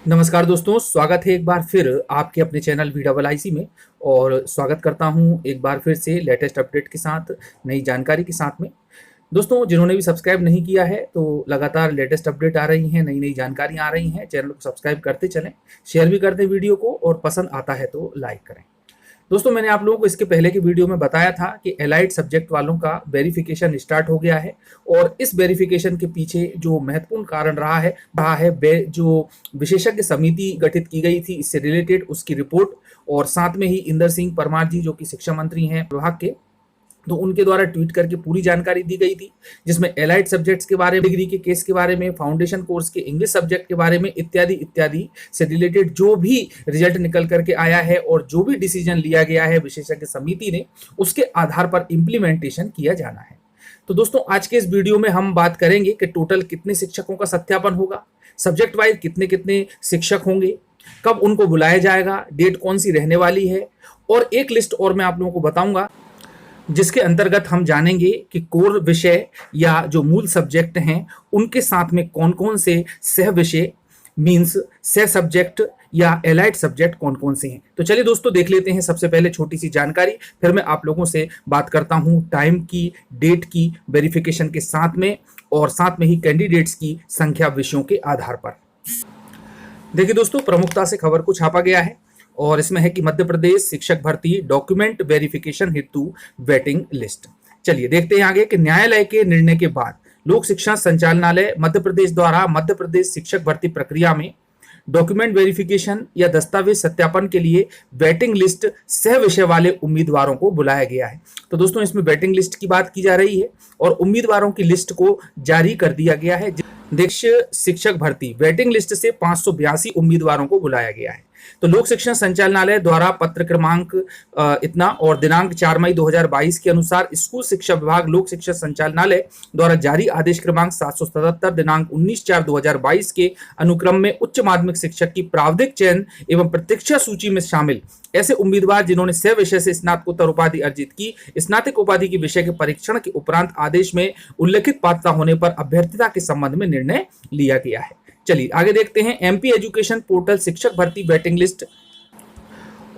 नमस्कार दोस्तों, स्वागत है एक बार फिर आपके अपने चैनल VIC में। और स्वागत करता हूं एक बार फिर से लेटेस्ट अपडेट के साथ, नई जानकारी के साथ में। दोस्तों, जिन्होंने भी सब्सक्राइब नहीं किया है तो लगातार लेटेस्ट अपडेट आ रही हैं, नई नई जानकारियां आ रही हैं। चैनल को सब्सक्राइब करते चलें, शेयर भी करते वीडियो को, और पसंद आता है तो लाइक करें। दोस्तों, मैंने आप लोगों को इसके पहले की वीडियो में बताया था कि एलाइड सब्जेक्ट वालों का वेरिफिकेशन स्टार्ट हो गया है। और इस वेरिफिकेशन के पीछे जो महत्वपूर्ण कारण रहा है जो विशेषज्ञ समिति गठित की गई थी इससे रिलेटेड, उसकी रिपोर्ट, और साथ में ही इंदर सिंह परमार जी जो कि शिक्षा मंत्री हैं विभाग के, तो उनके द्वारा ट्वीट करके पूरी जानकारी दी गई थी, जिसमें एलाइड सब्जेक्ट्स के बारे में, डिग्री के केस के बारे में, फाउंडेशन कोर्स के इंग्लिश सब्जेक्ट के बारे में, इत्यादि इत्यादि से रिलेटेड जो भी रिजल्ट निकल करके आया है और जो भी डिसीजन लिया गया है विशेषज्ञ समिति ने, उसके आधार पर इंप्लीमेंटेशन किया जाना है। तो दोस्तों, आज के इस वीडियो में हम बात करेंगे कि टोटल कितने शिक्षकों का सत्यापन होगा, सब्जेक्ट वाइज कितने कितने शिक्षक होंगे, कब उनको बुलाया जाएगा, डेट कौन सी रहने वाली है, और एक लिस्ट और मैं आप लोगों को बताऊंगा जिसके अंतर्गत हम जानेंगे कि कोर विषय या जो मूल सब्जेक्ट हैं उनके साथ में कौन कौन से सह विषय मीन्स सह सब्जेक्ट या एलाइड सब्जेक्ट कौन कौन से हैं। तो चलिए दोस्तों, देख लेते हैं सबसे पहले छोटी सी जानकारी, फिर मैं आप लोगों से बात करता हूं टाइम की, डेट की, वेरिफिकेशन के साथ में, और साथ में ही कैंडिडेट्स की संख्या विषयों के आधार पर। देखिए दोस्तों, प्रमुखता से खबर को छापा गया है और इसमें है कि मध्य प्रदेश शिक्षक भर्ती डॉक्यूमेंट वेरिफिकेशन हेतु वेटिंग लिस्ट। चलिए देखते हैं आगे कि न्यायालय के निर्णय के बाद लोक शिक्षण संचालनालय मध्य प्रदेश द्वारा मध्य प्रदेश शिक्षक भर्ती प्रक्रिया में डॉक्यूमेंट वेरिफिकेशन या दस्तावेज सत्यापन के लिए वेटिंग लिस्ट सह विषय वाले उम्मीदवारों को बुलाया गया है। तो दोस्तों, इसमें वेटिंग लिस्ट की बात की जा रही है और उम्मीदवारों की लिस्ट को जारी कर दिया गया है। देश शिक्षक भर्ती वेटिंग लिस्ट से 582 उम्मीदवारों को बुलाया गया है। तो लोक शिक्षण संचालनालय द्वारा पत्र क्रमांक इतना और दिनांक 4 मई 2022 के अनुसार स्कूल शिक्षा विभाग लोक शिक्षण संचालनालय द्वारा जारी आदेश क्रमांक 777 दिनांक 19/4/2022 के अनुक्रम में उच्च माध्यमिक शिक्षक की प्रावधिक चयन एवं प्रतीक्षा सूची में शामिल ऐसे उम्मीदवार जिन्होंने सह विषय से स्नातकोत्तर उपाधि अर्जित की, स्नातक उपाधि की विषय के परीक्षण के उपरांत आदेश में उल्लेखित पात्रता होने पर अभ्यर्थिता के संबंध में निर्णय लिया गया है। चलिए आगे देखते हैं एमपी एजुकेशन पोर्टल शिक्षक भर्ती वेटिंग लिस्ट।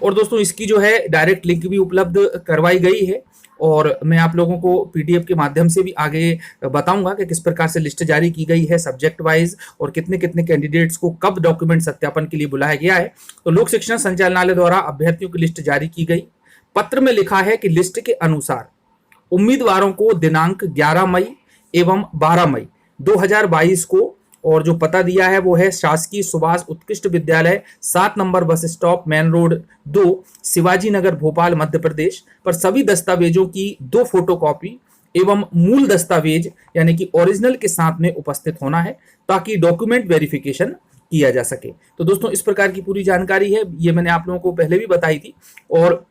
और दोस्तों, इसकी जो है डायरेक्ट लिंक भी उपलब्ध करवाई गई है और मैं आप लोगों को पीडीएफ के माध्यम से भी आगे बताऊंगा कि किस प्रकार से लिस्ट जारी की गई है सब्जेक्ट वाइज और कितने कितने कैंडिडेट्स को कब डॉक्यूमेंट सत्यापन के लिए बुलाया गया है। तो लोक शिक्षण संचालनालय द्वारा अभ्यर्थियों की लिस्ट जारी की गई। पत्र में लिखा है कि लिस्ट के अनुसार उम्मीदवारों को दिनांक 11 मई एवं 12 मई 2022 को, और जो पता दिया है वो है शासकीय सुभाष उत्कृष्ट विद्यालय 7 number bus stop main road 2 Shivaji Nagar Bhopal Madhya Pradesh पर सभी दस्तावेजों की 2 फोटोकॉपी एवं मूल दस्तावेज यानी कि ओरिजिनल के साथ में उपस्थित होना है ताकि डॉक्यूमेंट वेरिफिकेशन किया जा सके। तो दोस्तों, इस प्रकार की पूरी जानकारी है, ये मैंने आप लोगों को पहले भी बताई थी। और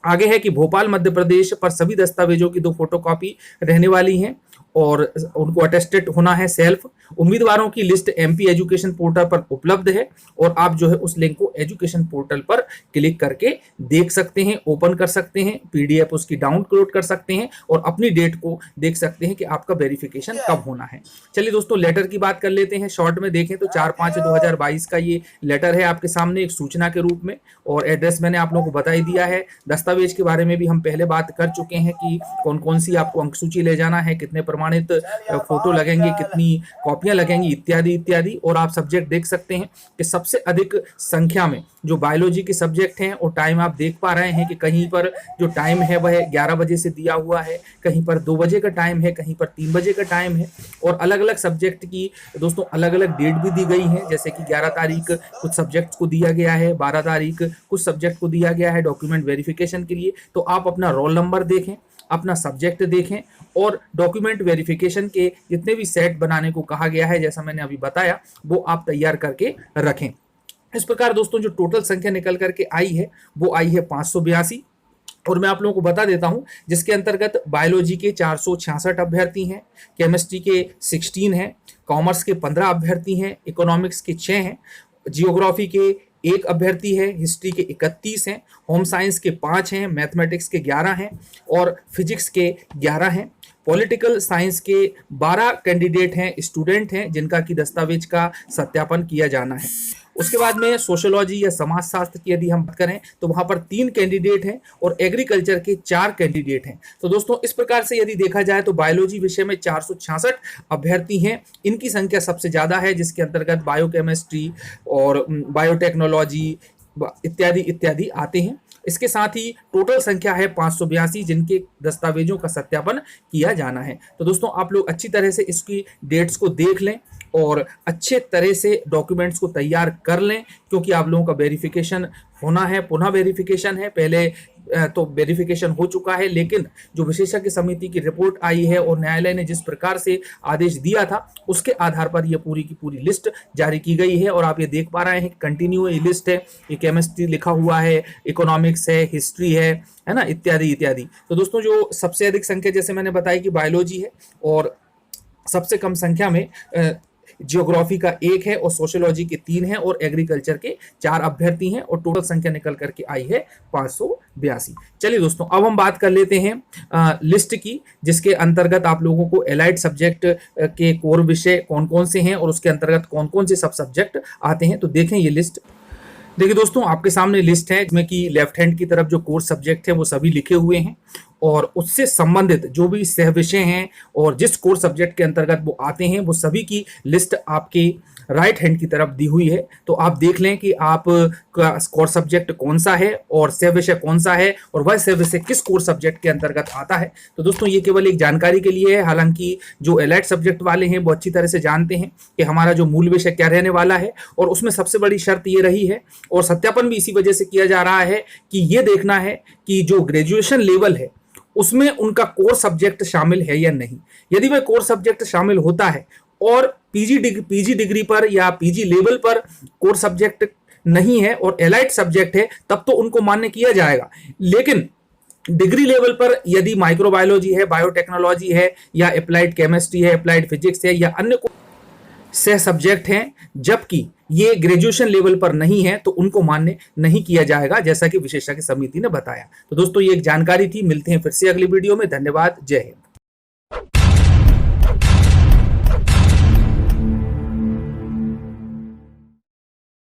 आगे है कि भोपाल मध्य प्रदेश पर सभी दस्तावेजों की 2 फोटोकॉपी रहने वाली हैं और उनको अटेस्टेड होना है सेल्फ। उम्मीदवारों की लिस्ट एमपी एजुकेशन पोर्टल पर उपलब्ध है और आप जो है उस लिंक को एजुकेशन पोर्टल पर क्लिक करके देख सकते हैं, ओपन कर सकते हैं, पीडीएफ उसकी डाउनलोड कर सकते हैं और अपनी डेट को देख सकते हैं कि आपका वेरिफिकेशन कब होना है। चलिए दोस्तों, लेटर की बात कर लेते हैं। शॉर्ट में देखें तो 4/5/2022 का ये लेटर है आपके सामने एक सूचना के रूप में, और एड्रेस मैंने आप लोगों को बता ही दिया है। दस्तावेज के बारे में भी हम पहले बात कर चुके हैं कि कौन कौन सी आपको अंक सूची ले जाना है, कितने प्रमाणित फोटो लगेंगे, कितनी कॉपियां लगेंगी, इत्यादि इत्यादि। और आप सब्जेक्ट देख सकते हैं कि सबसे अधिक संख्या में जो बायोलॉजी के सब्जेक्ट हैं, और टाइम आप देख पा रहे हैं कि कहीं पर जो टाइम है वह 11 बजे से दिया हुआ है, कहीं पर 2 बजे का टाइम है, कहीं पर 3 बजे का टाइम है। और अलग अलग सब्जेक्ट की दोस्तों अलग अलग डेट भी दी गई है, जैसे कि 11 तारीख कुछ सब्जेक्ट को दिया गया है, 12 तारीख कुछ सब्जेक्ट को दिया गया है डॉक्यूमेंट वेरिफिकेशन के लिए। तो आप अपना रोल नंबर देखें, अपना सब्जेक्ट देखें और डॉक्यूमेंट वेरिफिकेशन के जितने भी सेट बनाने को कहा गया है, जैसा मैंने अभी बताया, वो आप तैयार करके रखें। इस प्रकार दोस्तों जो टोटल संख्या निकल करके आई है वो आई है 582। और मैं आप लोगों को बता देता हूं, जिसके अंतर्गत बायोलॉजी के 466 अभ्यर्थी हैं, केमिस्ट्री के 16 हैं, कॉमर्स के 15 अभ्यर्थी हैं, इकोनॉमिक्स के 6 हैं, जियोग्राफी के 1 अभ्यर्थी है, हिस्ट्री के 31 हैं, होम साइंस के 5 हैं, मैथमेटिक्स के 11 हैं और फिजिक्स के 11 हैं। पॉलिटिकल साइंस के 12 कैंडिडेट हैं, स्टूडेंट हैं, जिनका कि दस्तावेज का सत्यापन किया जाना है। उसके बाद में सोशियोलॉजी या समाजशास्त्र की यदि हम बात करें तो वहां पर 3 कैंडिडेट हैं और एग्रीकल्चर के 4 कैंडिडेट हैं। तो दोस्तों इस प्रकार से यदि देखा जाए तो बायोलॉजी विषय में 466 अभ्यर्थी हैं, इनकी संख्या सबसे ज्यादा है, जिसके अंतर्गत बायोकेमिस्ट्री और बायोटेक्नोलॉजी इत्यादि इत्यादि आते हैं। इसके साथ ही टोटल संख्या है 582 जिनके दस्तावेजों का सत्यापन किया जाना है। तो दोस्तों आप लोग अच्छी तरह से इसकी डेट्स को देख लें और अच्छे तरह से डॉक्यूमेंट्स को तैयार कर लें, क्योंकि आप लोगों का वेरिफिकेशन होना है, पुनः वेरिफिकेशन है। पहले तो वेरिफिकेशन हो चुका है, लेकिन जो विशेषज्ञ समिति की रिपोर्ट आई है और न्यायालय ने जिस प्रकार से आदेश दिया था उसके आधार पर यह पूरी की पूरी लिस्ट जारी की गई है। और आप ये देख पा रहे हैं कंटिन्यू ये लिस्ट है, ये केमिस्ट्री लिखा हुआ है, इकोनॉमिक्स है, हिस्ट्री है ना, इत्यादि इत्यादि। तो दोस्तों जो सबसे अधिक संख्या जैसे मैंने बताई कि बायोलॉजी है और सबसे कम संख्या में जियोग्राफी का 1 है और सोशियोलॉजी के 3 है और एग्रीकल्चर के 4 अभ्यर्थी हैं और टोटल संख्या निकल करके आई है 582। चलिए दोस्तों अब हम बात कर लेते हैं लिस्ट की, जिसके अंतर्गत आप लोगों को एलाइड सब्जेक्ट के कोर विषय कौन कौन से हैं और उसके अंतर्गत कौन कौन से सब सब्जेक्ट आते हैं। तो देखें ये लिस्ट। देखिए दोस्तों आपके सामने लिस्ट है जिसमें कि लेफ्ट हैंड की तरफ जो कोर्स सब्जेक्ट है वो सभी लिखे हुए हैं और उससे संबंधित जो भी सह विषय हैं और जिस कोर्स सब्जेक्ट के अंतर्गत वो आते हैं वो सभी की लिस्ट आपके राइट हैंड की तरफ दी हुई है। तो आप देख लें कि आप का कोर्स सब्जेक्ट कौन सा है और सह विषय कौन सा है और वह सह विषय किस कोर्स सब्जेक्ट के अंतर्गत आता है। तो दोस्तों ये केवल एक जानकारी के लिए है, हालांकि जो एलाइड सब्जेक्ट वाले हैं वो अच्छी तरह से जानते हैं कि हमारा जो मूल विषय क्या रहने वाला है। और उसमें सबसे बड़ी शर्त ये रही है और सत्यापन भी इसी वजह से किया जा रहा है कि ये देखना है कि जो ग्रेजुएशन लेवल है उसमें उनका कोर सब्जेक्ट शामिल है या नहीं। यदि वह कोर सब्जेक्ट शामिल होता है और पीजी डिग्री पर या पीजी लेवल पर कोर सब्जेक्ट नहीं है और एलाइड सब्जेक्ट है तब तो उनको मान्य किया जाएगा। लेकिन डिग्री लेवल पर यदि माइक्रोबायोलॉजी है, बायोटेक्नोलॉजी है या अप्लाइड केमिस्ट्री है, अप्लाइड फिजिक्स है या अन्य सह सब्जेक्ट हैं, जबकि ये ग्रेजुएशन लेवल पर नहीं है तो उनको मान्य नहीं किया जाएगा, जैसा कि विशेषज्ञ समिति ने बताया। तो दोस्तों ये एक जानकारी थी। मिलते हैं फिर से अगली वीडियो में। धन्यवाद। जय हिंद।